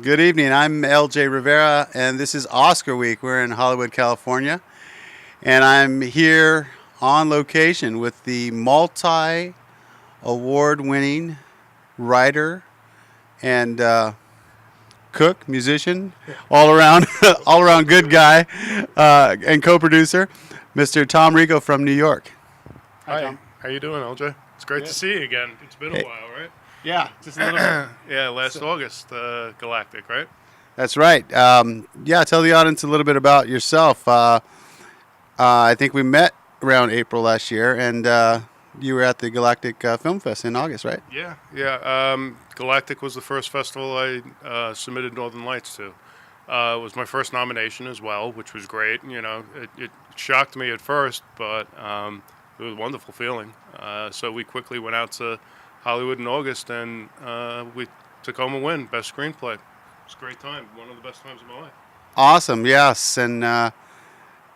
Good evening. I'm LJ Rivera, and this is Oscar Week. We're in Hollywood, California, and I'm here on location with the multi-award-winning writer and cook, musician, all around, all around good guy, and co-producer, Mr. Tom Rico from New York. Hi, Tom. How you doing, LJ? It's great to see you again. It's been a while, right? Yeah, just a little bit. Yeah, last August, Galactic, right? That's right. Yeah, tell the audience a little bit about yourself. I think we met around April last year, and you were at the Galactic Film Fest in August, right? Yeah. Galactic was the first festival I submitted Northern Lights to. It was my first nomination as well, which was great. You know, it shocked me at first, but it was a wonderful feeling. So we quickly went out to Hollywood in August, and we took home a win, Best Screenplay. It was a great time, one of the best times of my life. Awesome, yes, and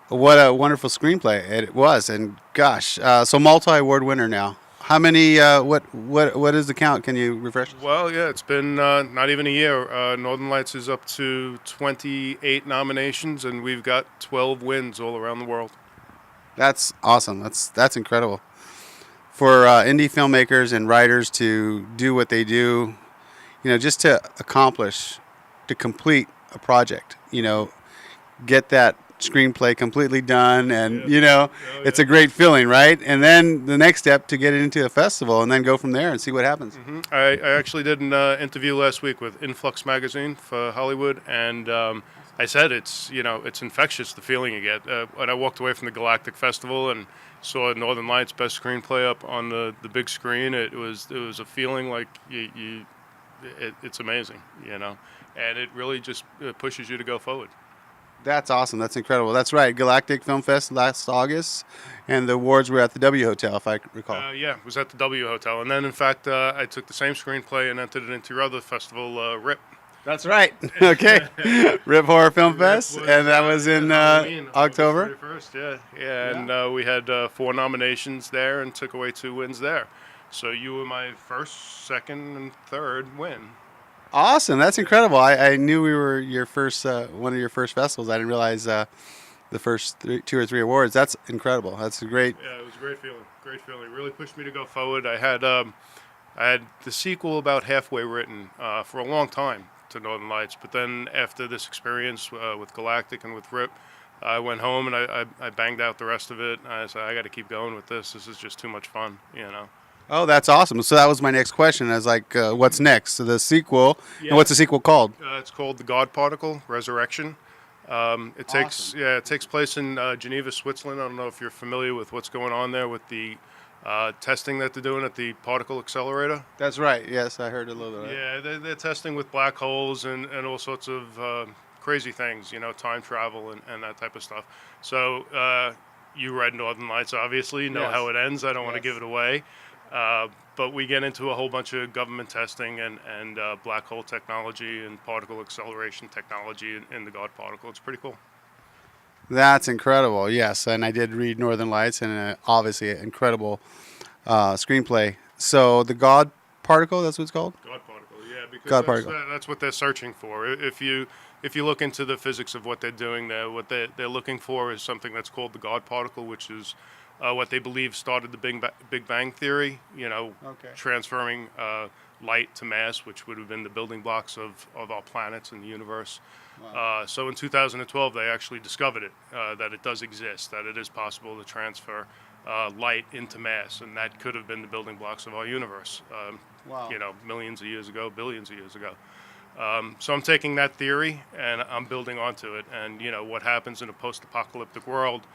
what a wonderful screenplay it was, and gosh, so multi-award winner now. How many? What is the count? Can you refresh us? Well, yeah, it's been not even a year. Northern Lights is up to 28 nominations, and we've got 12 wins all around the world. That's awesome. That's incredible. For indie filmmakers and writers to do what they do, just to complete a project, get that screenplay completely done, and it's a great feeling, right? And then the next step to get it into a festival, and then go from there and see what happens. Mm-hmm. I actually did an interview last week with Influx magazine for Hollywood, and I said it's infectious, the feeling you get. When I walked away from the Galactic Festival and saw Northern Lights Best Screenplay up on the big screen, it was a feeling like it's amazing, and it really just pushes you to go forward. That's awesome. That's incredible. That's right. Galactic Film Fest last August, and the awards were at the W Hotel, if I recall. Yeah, it was at the W Hotel, and then in fact I took the same screenplay and entered it into your other festival, RIP. That's right. Okay. RIP Horror Film Fest, and that was in October. August 31st, yeah. And we had 4 nominations there and took away 2 wins there. So you were my first, second, and third win. Awesome. That's incredible. I knew we were your first, one of your first festivals. I didn't realize the first 2 or 3 awards. That's incredible. That's a great. Yeah, it was a great feeling. Great feeling. It really pushed me to go forward. I had the sequel about halfway written for a long time to Northern Lights, but then after this experience with Galactic and with RIP, I went home and I banged out the rest of it. I said, I got to keep going with this. This is just too much fun, Oh, that's awesome. So that was my next question. I was like, what's next? So the sequel, and what's the sequel called? It's called The God Particle: Resurrection. It takes place in Geneva, Switzerland. I don't know if you're familiar with what's going on there with the testing that they're doing at the particle accelerator. That's right. Yes, I heard a little bit. Yeah, they're testing with black holes and all sorts of crazy things, time travel and that type of stuff. So you read Northern Lights, obviously, know how it ends. I don't want to give it away. But we get into a whole bunch of government testing and black hole technology and particle acceleration technology in the God particle. It's pretty cool. That's incredible. Yes, and I did read Northern Lights, and obviously an incredible screenplay. So the God particle, that's what it's called? God particle, yeah, because that's what they're searching for. If you look into the physics of what they're doing there, what they're looking for is something that's called the God particle, which is what they believe started the Big Bang Theory, transferring light to mass, which would have been the building blocks of our planets and the universe. Wow. So in 2012, they actually discovered it, that it does exist, that it is possible to transfer light into mass, and that could have been the building blocks of our universe, millions of years ago, billions of years ago. So I'm taking that theory, and I'm building onto it, and what happens in a post-apocalyptic world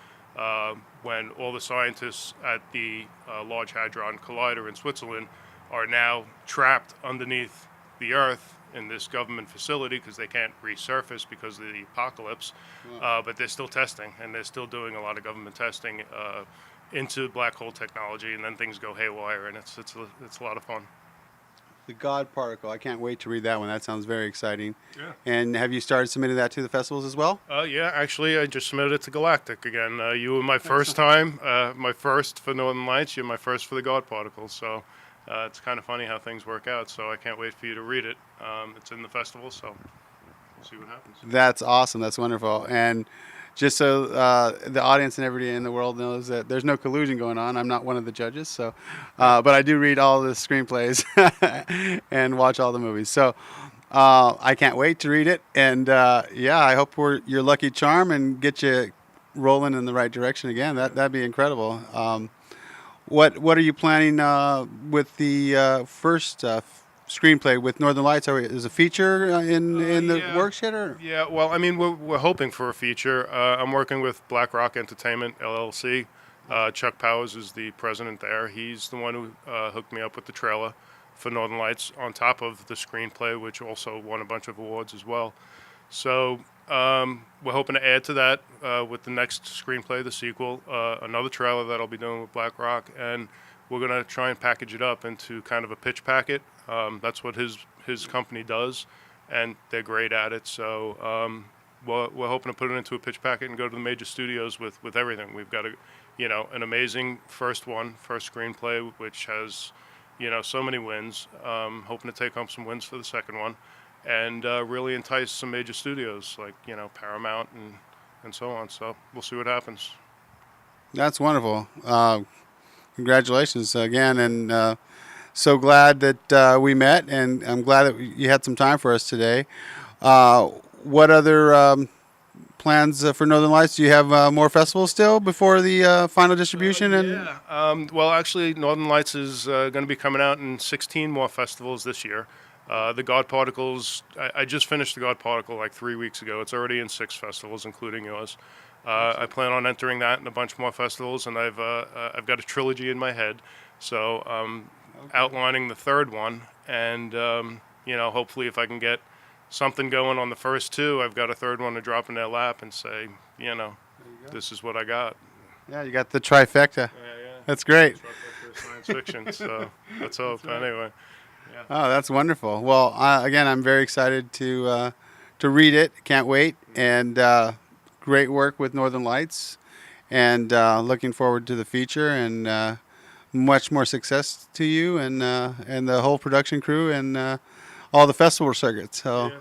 when all the scientists at the Large Hadron Collider in Switzerland are now trapped underneath the Earth in this government facility because they can't resurface because of the apocalypse. But they're still testing, and they're still doing a lot of government testing into black hole technology, and then things go haywire, and it's a lot of fun. The God Particle. I can't wait to read that one. That sounds very exciting. Yeah. And have you started submitting that to the festivals as well? Yeah, actually, I just submitted it to Galactic again. You were my first time, my first for Northern Lights. You're my first for the God Particle. So it's kind of funny how things work out. So I can't wait for you to read it. It's in the festival, so see what happens. That's awesome. That's wonderful. And just so the audience and everybody in the world knows that there's no collusion going on. I'm not one of the judges, so but I do read all the screenplays and watch all the movies. So I can't wait to read it. And yeah, I hope we're your lucky charm and get you rolling in the right direction again. That'd be incredible. What are you planning with the first screenplay with Northern Lights? Is a feature in the works yet? Or? Yeah, well, I mean, we're hoping for a feature. I'm working with Black Rock Entertainment, LLC. Chuck Powers is the president there. He's the one who hooked me up with the trailer for Northern Lights on top of the screenplay, which also won a bunch of awards as well. So we're hoping to add to that with the next screenplay, the sequel, another trailer that I'll be doing with Black Rock, and we're going to try and package it up into kind of a pitch packet. That's what his company does, and they're great at it. So we're hoping to put it into a pitch packet and go to the major studios with everything. We've got an amazing first screenplay, which has, so many wins. Hoping to take home some wins for the second one, and really entice some major studios like Paramount and so on. So we'll see what happens. That's wonderful. Congratulations again, and so glad that we met, and I'm glad that you had some time for us today. What other plans for Northern Lights? Do you have more festivals still before the final distribution? Yeah. Well, actually, Northern Lights is going to be coming out in 16 more festivals this year. The God Particles, I just finished the God Particle like 3 weeks ago. It's already in 6 festivals, including yours. I plan on entering that in a bunch more festivals, and I've got a trilogy in my head. So outlining the third one, and hopefully if I can get something going on the first 2, I've got a third one to drop in their lap and say, this is what I got. Yeah, you got the trifecta. Yeah. That's great. Trifecta science fiction. So let's hope. Right. Anyway. Yeah. Oh, that's wonderful. Well, again, I'm very excited to read it. Can't wait. And great work with Northern Lights, and looking forward to the feature, and much more success to you and the whole production crew and all the festival circuits. So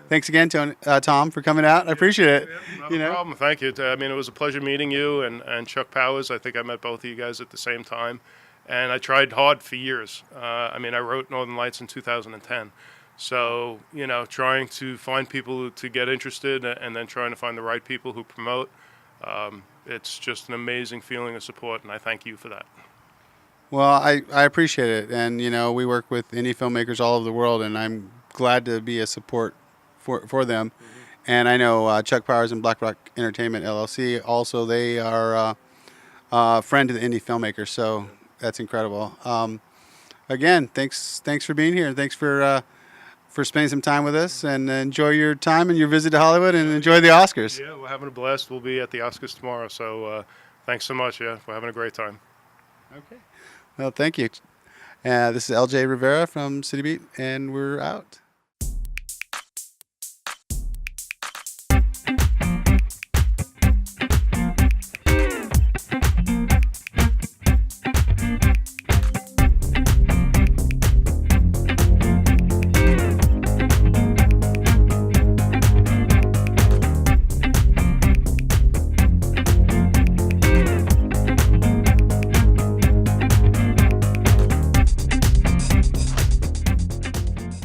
thanks again, Tom, for coming out. I appreciate it. Not a problem. Thank you. I mean, it was a pleasure meeting you and Chuck Powers. I think I met both of you guys at the same time. And I tried hard for years. I wrote Northern Lights in 2010. So, trying to find people to get interested and then trying to find the right people who promote. It's just an amazing feeling of support, and I thank you for that. Well, I appreciate it. And, we work with indie filmmakers all over the world, and I'm glad to be a support for them. Mm-hmm. And I know Chuck Powers and Black Rock Entertainment, LLC, also they are a friend to the indie filmmakers, so that's incredible. Again, thanks for being here, and thanks for spending some time with us, and enjoy your time and your visit to Hollywood, and enjoy the Oscars. Yeah, we're having a blast. We'll be at the Oscars tomorrow, so thanks so much. Yeah, we're having a great time. Okay. Well, thank you. This is LJ Rivera from City Beat, and we're out.